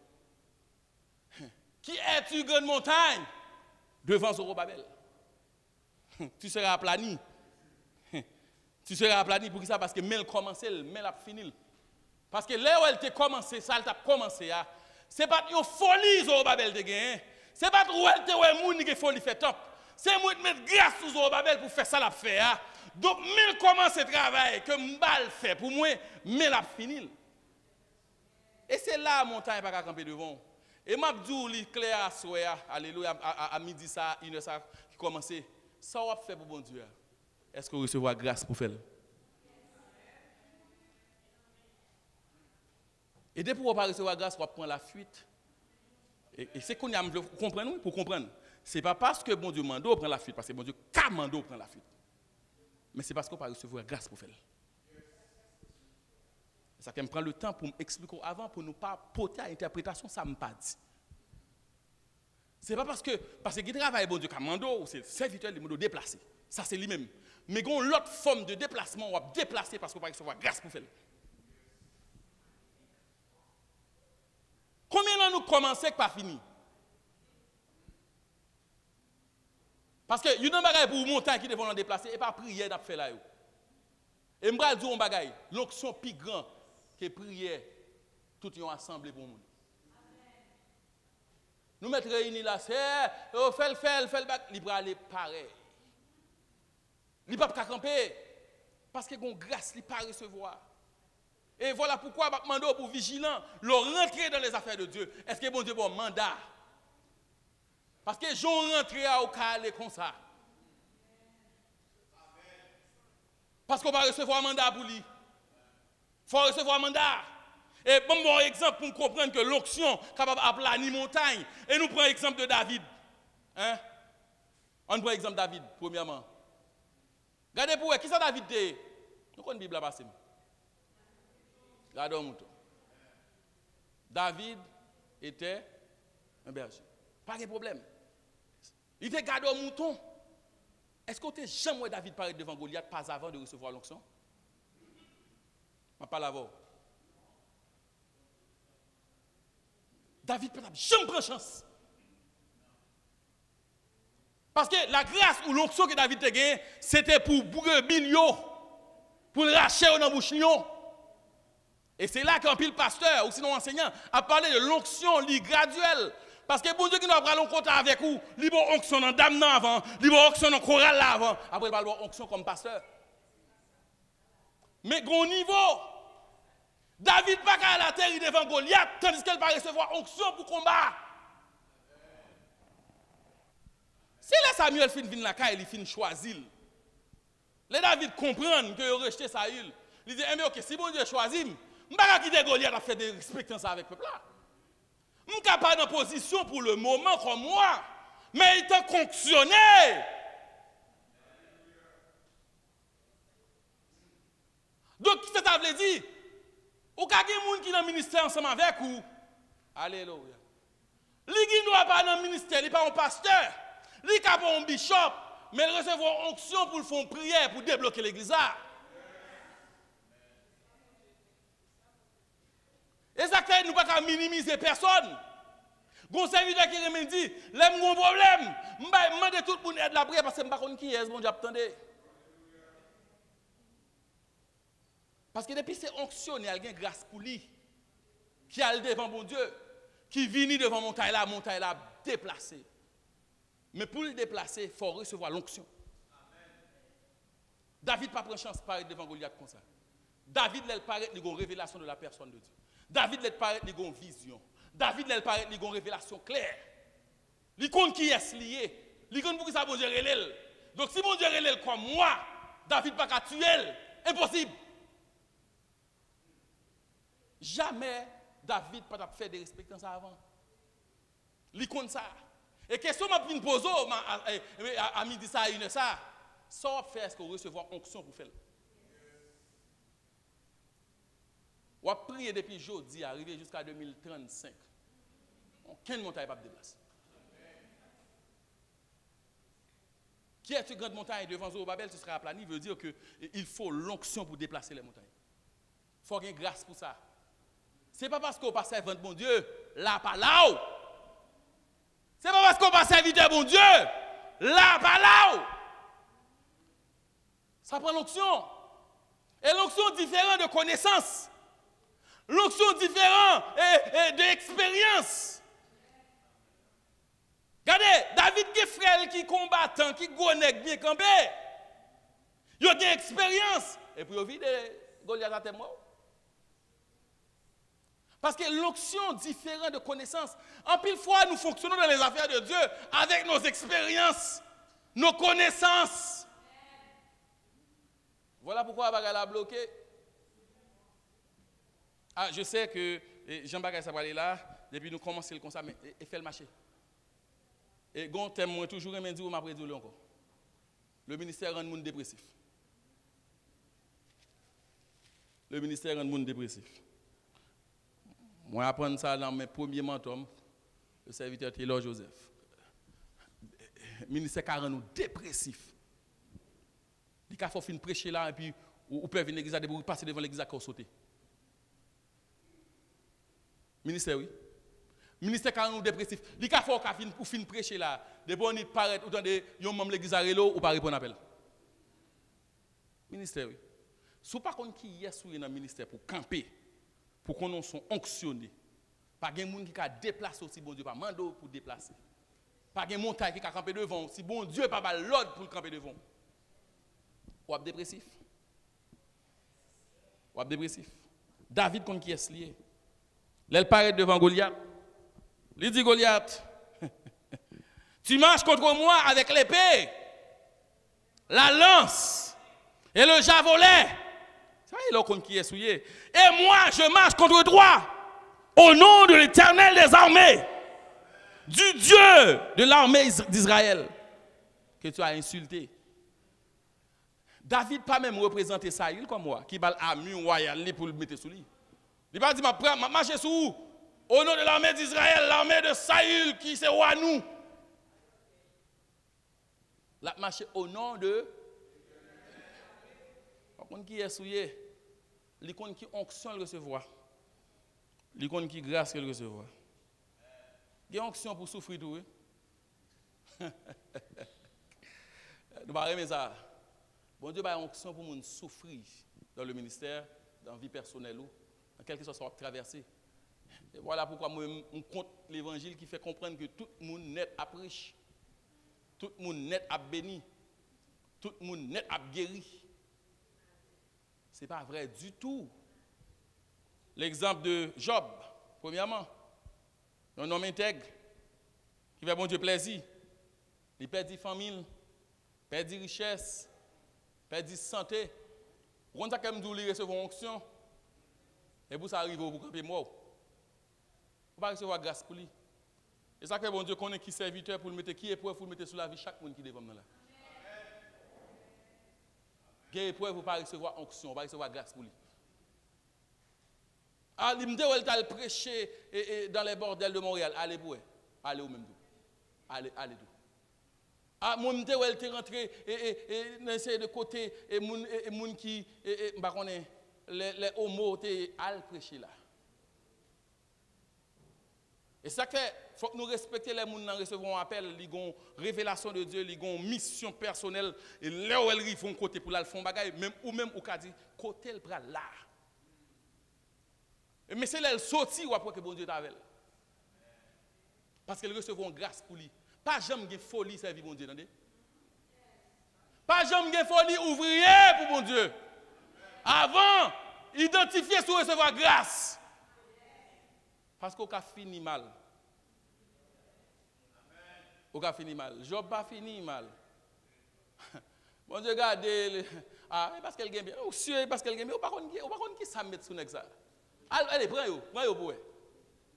Qui es-tu, grande montagne, devant Zorobabel? Tu seras aplani. Tu seras aplani pour qui ça? Parce que mais elle commence, mais elle a fini. Parce que là où elle t'a commencé, ça, elle t'a commencé. Ce n'est pas une folie, Zorobabel, de gagner. Ce n'est pas où elle t'a ouais, qui folie fait top. C'est moi qui mettre grâce sur Zorobabel pour faire ça, la faire. Donc, mais commence le travail que Mbal fait pour moi, mais la fini. Et c'est là la montagne pas camper devant. Et m'a dit clair à soir, alléluia, à midi ça, une heure ça qui commence. Ça va faire pour bon Dieu. Est-ce que vous recevez grâce pour faire? Et dès pour ne pas recevoir grâce, on va prendre la fuite. Et c'est qu'on y a comprendre pour comprendre. Ce n'est pas parce que bon Dieu mando prend la fuite, parce que bon Dieu commando prend la fuite. Mais c'est parce qu'on ne peut pas recevoir grâce pour faire. Ça me prend le temps pour m'expliquer avant, pour ne pas porter à l'interprétation, ça ne me pas dit. Ce n'est pas parce que qui travaille bon Dieu commando, ou c'est le serviteur qui m'a déplacé. Ça c'est lui-même. Mais il y a une autre forme de déplacement, on va déplacer parce qu'on ne peut pas recevoir grâce pour faire. Combien d'années nous commençons et pas fini? Parce que il y a un bagage pour montagne qui devons déplacer et pas prière d'ap faire là. Et je vais dire un bagage, l'onction plus grand que prière, tout yon assemblé pour nous. Nous mettons réunis là, c'est fait le bac, il va aller pareil. Il ne peut pas camper parce que grâce, il ne peut pas recevoir. Et voilà pourquoi je demande pour vigilant, le rentrer dans les affaires de Dieu. Est-ce que bon Dieu a un mandat? Parce que j'en rentre au calé comme ça. Parce qu'on va recevoir un mandat pour lui. Il faut recevoir un mandat. Et bon exemple pour comprendre que l'onction est capable d'aplanir montagne. Et nous prenons l'exemple de David. Hein? On prend l'exemple de David, premièrement. Regardez pour vous, qui ça David était? Nous connaissons la Bible à passer. Regardez un mouton. David était un berger. Pas de problème. Il était gardé au mouton. Est-ce que tu as jamais David parler devant Goliath pas avant de recevoir l'onction? Je ne parle pas avant. David peut jamais prendre chance. Parce que la grâce ou l'onction que David a gagné, c'était pour brebis, pour racher dans la bouche. Et c'est là qu'un pile pasteur, ou sinon enseignant, a parlé de l'onction graduelle. Parce que bon Dieu qui nous a pris un compte avec vous, il va onction dans dame avant, il va onction dans chorale là avant, après il va avoir onction comme pasteur. Mais au niveau, David pas qu'à la terre devant Goliath, tandis qu'elle va recevoir onction pour combat. Si là Samuel fin vient la caille, il fin choisir. Les David comprennent que il rejeté Saül. Il dit mais OK, si bon Dieu choisit, je pas quitter Goliath à faire des respectances avec le peuple là. Je ne suis pas dans position pour le moment comme moi, mais il t'a fonctionné. Donc, ce que ça veut dire? Ou quand il y a des gens qui sont dans le ministère ensemble avec vous, alléluia. Lui qui n'est pas dans le ministère, il n'est pas un pasteur, lui qui n'est pas un bishop, mais il recevra onction pour faire une prière pour débloquer l'église. Et ça fait nous ne pouvons pas minimiser personne. Gon serviteur qui me dit, l'aime un problème, je demande tout le monde aide la prière parce que je ne sais pas qui est, bon Dieu attendez. Parce que depuis c'est onctionné, il y a une grâce pour lui qui a devant mon Dieu, qui vient devant montagne là déplacé. Mais pour le déplacer, il faut recevoir l'onction. David n'a pas pris chance de paraître devant Goliath comme ça. David, il paraît qu'il a une révélation de la personne de Dieu. David, il paraît qu'il a une vision. David, il paraît qu'il a une révélation claire. Il compte qui est lié. Il compte pour qui ça bon Dieu relève. Donc si mon Dieu relève comme moi, David n'a pas tuer. Impossible. Jamais David n'a pas fait des respectants ça avant. Il compte ça. Et question m'a vinn poser à midi ça à une ça. Ça fait est-ce qu'on recevoir onction pour faire. On a prié depuis jeudi, arrivé jusqu'à 2035. Aucune montagne pas déplacer. Qui est une grande montagne devant Zorobabel, ce sera aplani, veut dire qu'il faut l'onction pour déplacer les montagnes. Il faut qu'il y ait grâce pour ça. Ce n'est pas parce qu'on passe servant de bon Dieu, là, pas là. Ce n'est pas parce qu'on passe serviteur de bon Dieu, là, pas là. Ça prend l'onction. Et l'onction différente de connaissance. L'onction différente d'expérience. Regardez, David qui est frère, qui est combattant, qui est gonèque, bien campé. Il a une expérience. Et puis il vit Goliath à témoin. Parce que l'onction différente de connaissance. En pile fois, nous fonctionnons dans les affaires de Dieu avec nos expériences, nos connaissances. Voilà pourquoi Bagala a bloqué. Ah, je sais que Jean-Baptiste Sabralé là, depuis nous commençons comme ça, mais il fait le marché. Et gon thème moi toujours me dit ou m'a prédit encore. Le ministère rend le monde dépressif. Le ministère rend le monde dépressif. Moi apprendre ça dans mes premiers mentors, le serviteur Taylor Joseph. Le ministère rend nous dépressif. Il faut finir prêcher là et puis ou peut venir l'église pour passer devant l'église à sauter. Ministère oui. Ministère quand nous dépressif, il faut pour finir prêcher là, de bon il paraît autant de yon membre l'église à relo ou pas répondre appel. Ministère oui. Si pas qu'on qui est sous dans ministère pour camper, pour qu'on soit onctionné. Pas gen monde qui a déplacer aussi bon Dieu pas mando pour déplacer. Pas gen montagne qui a camper devant, si bon Dieu pas l'ordre pour camper devant. Ou dépressif. Ou dépressif. David contre qui est lié. L'elle paraît devant Goliath. Il dit Goliath, tu marches contre moi avec l'épée, la lance et le javelot. Ça y est, là, qui est souillé. Et moi, je marche contre toi au nom de l'Éternel des armées, du Dieu de l'armée d'Israël, que tu as insulté. David pas même représenté Saül comme moi, qui va l'armure royale pour le mettre sous lui. Il va dire, ma marche sous où? Au nom de l'armée d'Israël, l'armée de Saül qui c'est roi nous. La marche au nom de. Par contre, qui est souillé? L'icône qui onction le recevoir. L'icône qui grâce le recevoir. Il y a onction pour souffrir tout. Nous ne pas ça. Bon Dieu a onction pour nous souffrir dans le ministère, dans la vie personnelle ou dans quelque chose soit traversé. Et voilà pourquoi moi, on compte l'évangile qui fait comprendre que tout le monde net a riche, tout le monde net a béni, tout le monde net a guéri. Ce n'est pas vrai du tout. L'exemple de Job, premièrement, un homme intègre, qui fait bon Dieu plaisir. Il perdit famille, perdit richesse, perdit santé. Quand ça comme il recevoir une onction, et pour ça arrive au camper mort. Vous ne pas recevoir grâce pour lui. Et ça que bon Dieu connaît qui serviteur pour le mettre, qui épreuve pour le mettre sur la vie chaque monde qui est devant nous là. Quelle épreuve vous ne pas recevoir onction, vous ne pas recevoir grâce pour lui. Ah, il me dit où elle prêché dans les bordels de Montréal, allez pour allez au même tout. Allez tout. Ah, mon me dit où elle est rentré et de côté et moun qui bah connaît les homos te al prêcher là. Et ça fait faut que nous respecter les gens qui reçoivent un appel, ils ont révélation de Dieu, ils ont mission personnelle et là où ils font côté pour la font bagaille même ou qu'a dit côté le bras là. Mais c'est là elle sorti ou après que bon Dieu t'avait. Parce qu'elle recevront grâce pour lui. Pas jamais de folie servir bon Dieu, entendez? Pas jamais de folie ouvrier pour bon Dieu. Avant, identifier sur recevoir grâce. Parce qu'on a fini mal. On a fini mal. Job pas fini mal. Bon Dieu, regardez. Ah, parce qu'elle gagne bien. Oh, sûr, parce qu'elle gagne bien. On ne va pas qui ça met sur ça. Allez, prends-yo pour eux.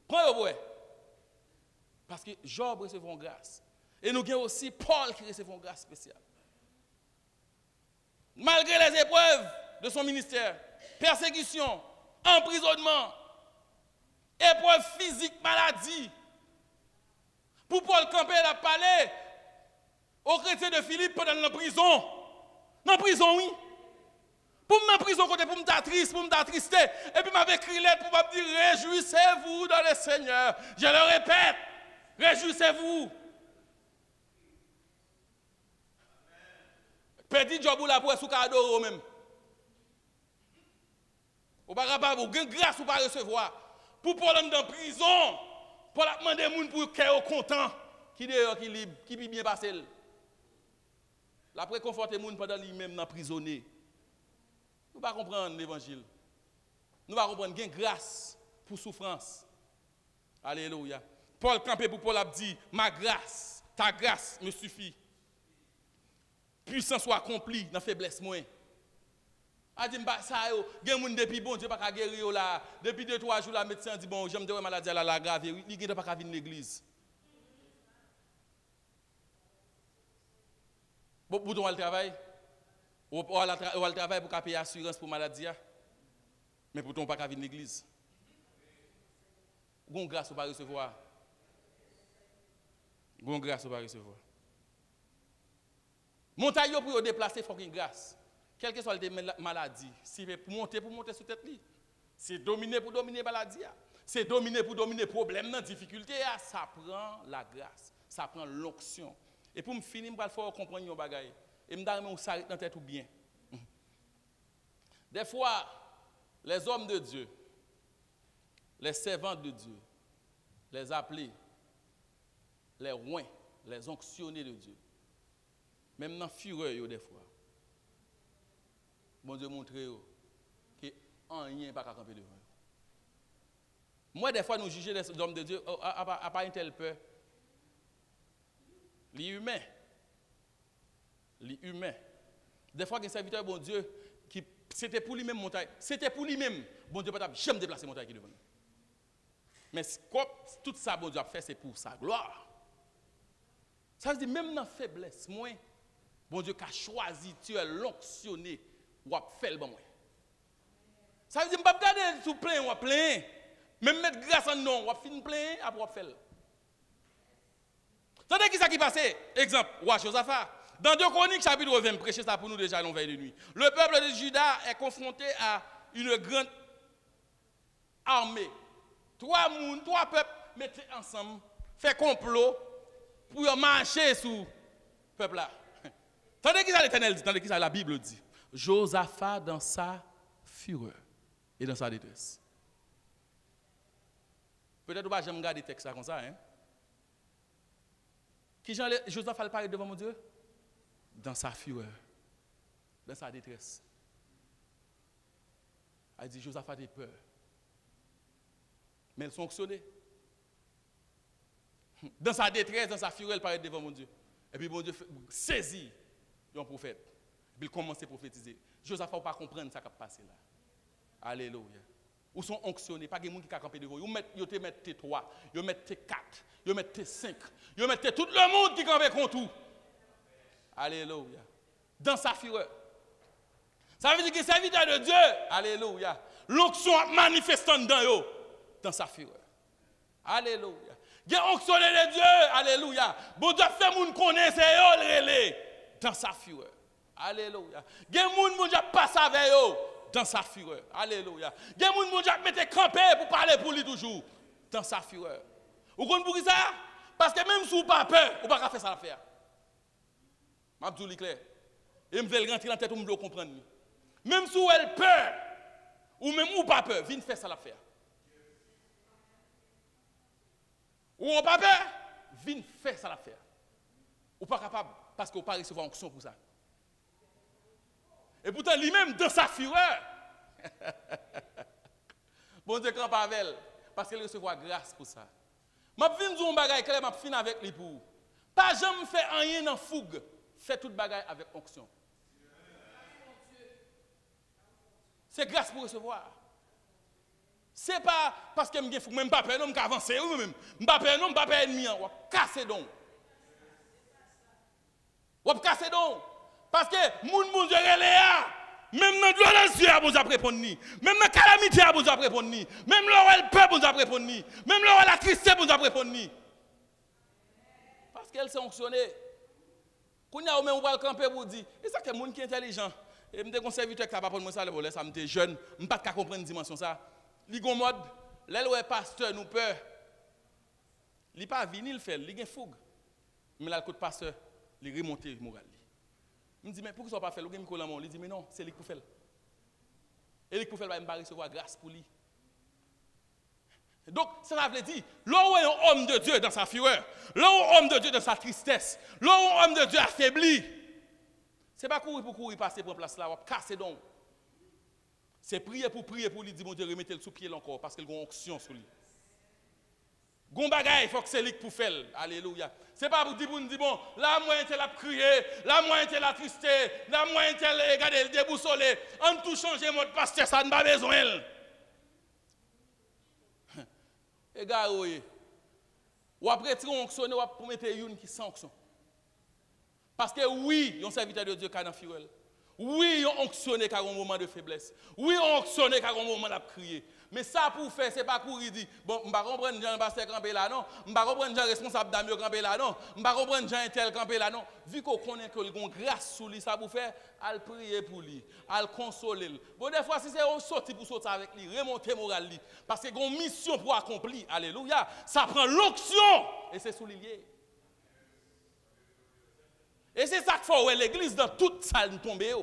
Prends-yo pour eux. Parce que Job recevra grâce. Et nous avons aussi Paul qui recevra grâce spéciale. Malgré les épreuves de son ministère, persécution, emprisonnement, épreuves physiques, maladies, pour Paul camper la parlé aux chrétiens de Philippe pendant la prison. Dans la prison, oui. Pour me prison côté pour me triste, pour me triste. Et puis m'avait écrit lettre pour me dire réjouissez-vous dans le Seigneur. Je le répète, réjouissez-vous. Petit job ou la pour sous cadeau même. Ou pas capable, ou grâce ou pas recevoir. Pour Paul dans prison, pour demander aux gens pour qu'ils soient contents, qui dehors, qui libre, qui peut bien passer. La préconforter les gens pendant lui-même dans prisonnier. Nous ne pouvons pas comprendre l'évangile. Nous ne pouvons pas comprendre qu'il y a grâce pour souffrance. Alléluia. Paul campé pour Paul a dit, ma grâce, ta grâce me suffit. Puissance soit accomplie dans la faiblesse moins. A dit, ça, il y a des gens depuis bon Dieu pas guérir là. Depuis 2-3 jours, le médecin dit, bon, j'aime dire maladie à la grave, il n'y a pas venir l'église. Bon, bouton à le travail. Ou à le travail pour payer assurance pour maladie. Mais pourtant, pas venir l'église. Gon grâce ou pas recevoir. Gon grâce ou pas recevoir. Montagne pour déplacer, il faut une grâce. Quelle que soit la maladie, si pour monter sur tête li. C'est dominer pour dominer la maladie. C'est dominer pour dominer le problème, la difficulté. Ça prend la grâce. Ça prend l'onction. Et pour me finir, je vais faire comprendre un bagage. Et je vais me s'arrêter dans la tête ou bien. Des fois, les hommes de Dieu, les servants de Dieu, les appelés, les rois, les onctionnés de Dieu, même dans la fureur, des fois, bon Dieu montre que rien n'est pas camper devant. Moi, des fois, nous jugeons les hommes de Dieu à pas une telle peur. Les humains. Les humains. Des fois, un serviteur, bon Dieu, qui c'était pour lui-même montagne. C'était pour lui-même. Bon Dieu, pas jamais déplacer montagne qui devant. Mais tout ça, bon Dieu a fait, c'est pour sa gloire. Ça veut dire, même dans la faiblesse, moi, bon Dieu a choisi, tu es l'onctionné, ou a fait le bon. Ça veut dire, je ne peux pas regarder tout plein, ou plein. Même mettre grâce en non, ou fin plein, après faire. Tandis qui ça qui passait? Exemple, roi Josaphat. Dans 2 Chroniques, chapitre 20, prêcher ça pour nous déjà l'on veille de nuit. Le peuple de Juda est confronté à une grande armée. 3 peuples mettent ensemble, fait complot pour marcher sur le peuple là. Tandis que ça l'Éternel dit, tandis que ça la Bible dit. Josaphat dans sa fureur et dans sa détresse. Peut-être que vous jamais regarder texte ça comme ça. Hein? Qui Joseph a parlé devant mon Dieu? Dans sa fureur, dans sa détresse. Elle dit Joseph a des peurs. Mais elles sont fonctionnées. Dans sa détresse, dans sa fureur, elle paraît devant mon Dieu. Et puis mon Dieu saisit un prophète. Et puis il commence à prophétiser. Joseph n'a pas comprendre ce qui a passé là. Alléluia. Ou sont onctionnés, pas de gens qui ont campé devant vous. Ils te mettent T3, ils mettent T4, ils mettent T5, ils mettent tout le monde qui campe contre tout. Alléluia. Dans sa fureur. Ça veut dire que c'est serviteur de Dieu. Alléluia. L'onction manifestant dans sa fureur. Alléluia. Il y a onction de Dieu. Alléluia. Bon Dieu fait moun connaître c'est dans sa fureur. Alléluia. Il y a moun Dieu passe avec eux dans sa fureur. Alléluia. Il y a moun Dieu mette campé pour parler pour lui toujours dans sa fureur. Vous comprenez pour ça? Parce que même si vous n'avez pas peur, vous ne pouvez pas faire ça l'affaire. Je vais vous dire clair. Et je vais rentrer dans la tête pour me comprendre. Même si vous avez peur, ou même vous pas peur, viens faire ça l'affaire. Ou on pas peur, viens faire ça l'affaire. Ou pas capable, parce que vous pas recevoir onction pour ça. Et pourtant, lui-même, dans sa fureur, bon Dieu, camp avec elle, parce qu'elle recevra grâce pour ça. Je viens dire un bagage clair, je finis avec lui pour. Pas jamais faire rien dans fougue, fait tout bagage avec onction. C'est grâce pour recevoir. Ce n'est pas parce que je ne même pas peur, non, je avance, ou même. Je ne pas peur, non, je ne pas peur ennemi, on va casser donc. On va casser donc. Parce que moun Dieu reléa, même dans l'olence Dieu a besoin de répondre ni, même dans la calamité a besoin de répondre ni, même là où elle peur besoin de répondre ni, même là où la tristesse besoin de répondre ni. Parce qu'elle s'est fonctionnée. Quand on a même on camper pour dire, et ça que monde qui est intelligent. Et me un serviteur qui a pas pour moi ça le volet, ça me jeune, me pas comprendre dimension ça. Li gon mode, là où pasteur nous peur. Li pas vini le faire, li gen fougue. Mais là le côté pasteur, li remonter moral. Je me dis, mais pourquoi ça ne pas faire? Il dit, mais non, c'est lui qui fait. Et lui qui fait, il va recevoir grâce pour lui. Donc, ça veut dire, là où est un homme de Dieu dans sa fureur, là où est un homme de Dieu dans sa tristesse, là où est un homme de Dieu affaibli, ce n'est pas courir pour courir, passer pour place là, casser donc. C'est prier pour lui, dire, mon Dieu, remettez le sous pied encore, parce qu'il y a une onction sur lui. Gon bagay, il faut que c'est lui pour faire. Alléluia. C'est pas pour dire bon, la moyen c'est la crier, la moyen c'est la tristesse, la moyen c'est regarder le déboussolé. On tout changer mode pasteur, ça n'a pas besoin. Et gars, ou après tirer onction, ou pour mettre une qui sans onction. Parce que oui, un serviteur de Dieu qui a dans fureur. Oui, on onctionné car un moment de faiblesse. Oui, on onctionné car un moment de crier. Mais ça pour faire, c'est pas courir dire, bon, je ne vais pas comprendre Jean Pasteur camper là, non. Je ne vais pas comprendre Jean responsable d'Amio camper là, non. Je ne vais pas comprendre Jean Intel camper là, non. Vu qu'on connaît que le grâce sur lui, ça pour faire, à prier pour lui, à le consoler. Bon, des fois, si c'est on sorti pour sortir avec lui, remonter moral lui. Parce que une mission pour accomplir, alléluia, ça prend l'onction. Et c'est sous lié. Et c'est ça qu'il faut l'église dans toute salle tombée.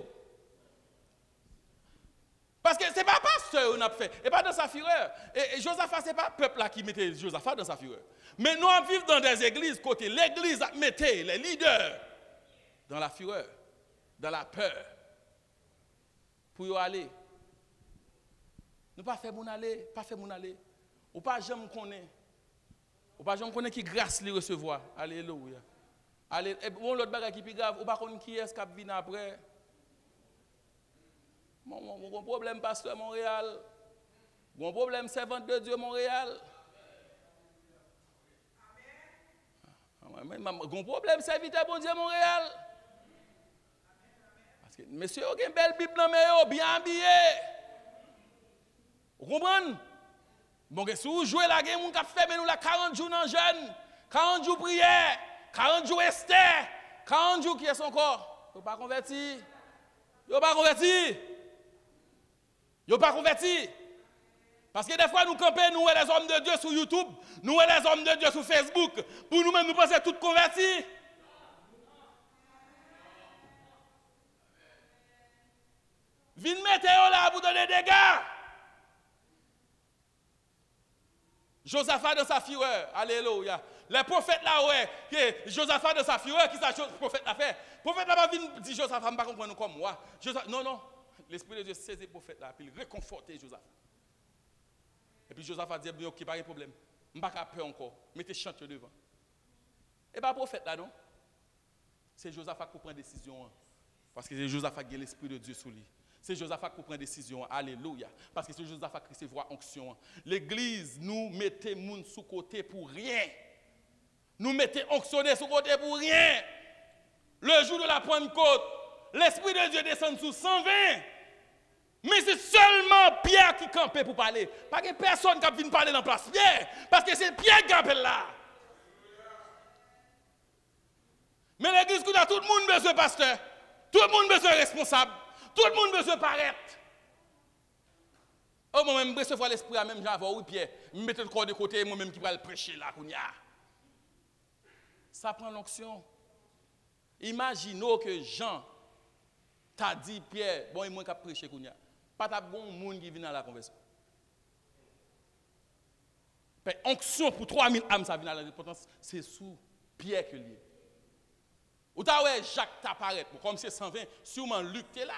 Parce que ce n'est pas pasteur qu'on a fait, et pas dans sa fureur. Et Josaphat, ce n'est pas le peuple là qui mettait Josaphat dans sa fureur. Mais nous vivons dans des églises, côté l'église mettait les leaders dans la fureur, dans la peur, pour y aller. Nous pas faire mon aller, pas faire mon aller. Ou pas jamais connaître. Ou pas jamais connaître qui grâce les recevoir. Alléluia. Allez, et bon l'autre bagage qui est plus grave, ou pas connaître qui est-ce qui vient après. Mon problème, pasteur Montréal. Mon problème, servante de Dieu Montréal. Mon problème, serviteur bon Dieu Montréal. Parce que monsieur, vous avez une belle Bible dans mes bien habillé. Vous comprenez? Bon, si vous jouez la game, vous avez fait nous la 40 jours dans jeûne, 40 jours prière, 40 jours Esther, 40 jours qui est son corps. Vous pas converti. Vous pas converti. Vous pas converti. Parce que des fois, nous campons, nous les hommes de Dieu sur YouTube, nous les hommes de Dieu sur Facebook, pour nous-mêmes, nous pensons tous convertis. Venez mettre là pour donner des dégâts. Josaphat dans sa fureur, alléluia. Les prophètes là, ouais, que Josaphat dans sa fureur, qui ça prophète l'a fait? Le prophète là, va venir dire Josaphat, je ne comprends pas comme moi. Non, non, l'Esprit de Dieu saisit le prophète là, puis il réconforte Josaphat. Et puis Josaphat dit, ok, pas de problème, je ne suis pas peur encore, mettez chante devant. Et pas le prophète là, non? C'est Josaphat qui prend décision. Parce que c'est Josaphat qui a l'Esprit de Dieu sous lui. C'est Josaphat qui prend décision. Alléluia. Parce que c'est Josaphat qui recevra onction. L'église, nous mettons les gens sous côté pour rien. Nous mettons onctionné sous côté pour rien. Le jour de la Pentecôte, l'Esprit de Dieu descend sous 120. Mais c'est seulement Pierre qui campait pour parler. Pas que personne qui vient parler dans la place Pierre. Parce que c'est Pierre qui appelle là. Mais l'église, tout le monde besoin de pasteur. Tout le monde besoin de responsable. Tout le monde besoin de paraître. Oh, moi-même, je recevoir l'esprit à même j'avais, oui, Pierre. Je mets le corps de côté, moi-même qui va le prêcher là, ça prend l'onction. Imaginons que Jean t'a dit, Pierre, bon, il m'a prêché, pas de bon monde qui vient dans la conversion. Mais onction pour 3000 âmes, ça vient à la repentance, c'est sous Pierre que lié. Ou t'as ouais, Jacques t'apparaît, comme c'est 120, sûrement Luc t'es là.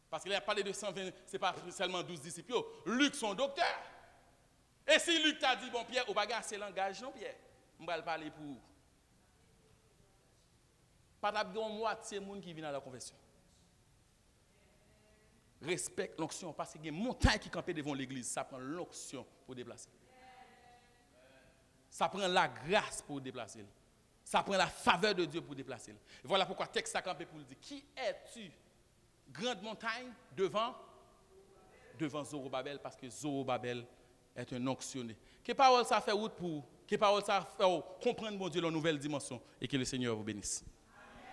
Parce qu'il a parlé de 120, ce n'est pas seulement 12 disciples. Luc, son docteur. Et si Luc t'a dit, bon Pierre, ou pas c'est langage, non Pierre? Je vais parler pour vous. Pas d'abord moitié de monde qui vient à la conversion. Respecte l'onction parce qu'il y a une montagne qui campe devant l'église. Ça prend l'onction pour déplacer. Ça prend la grâce pour déplacer. Ça prend la faveur de Dieu pour déplacer. Et voilà pourquoi le texte a campé pour dire, qui es-tu? Grande montagne devant Zorobabel, parce que Zorobabel est un onctionné. Que parole ça fait route pour, que parole ça fait comprendre mon Dieu la nouvelle dimension et que le Seigneur vous bénisse.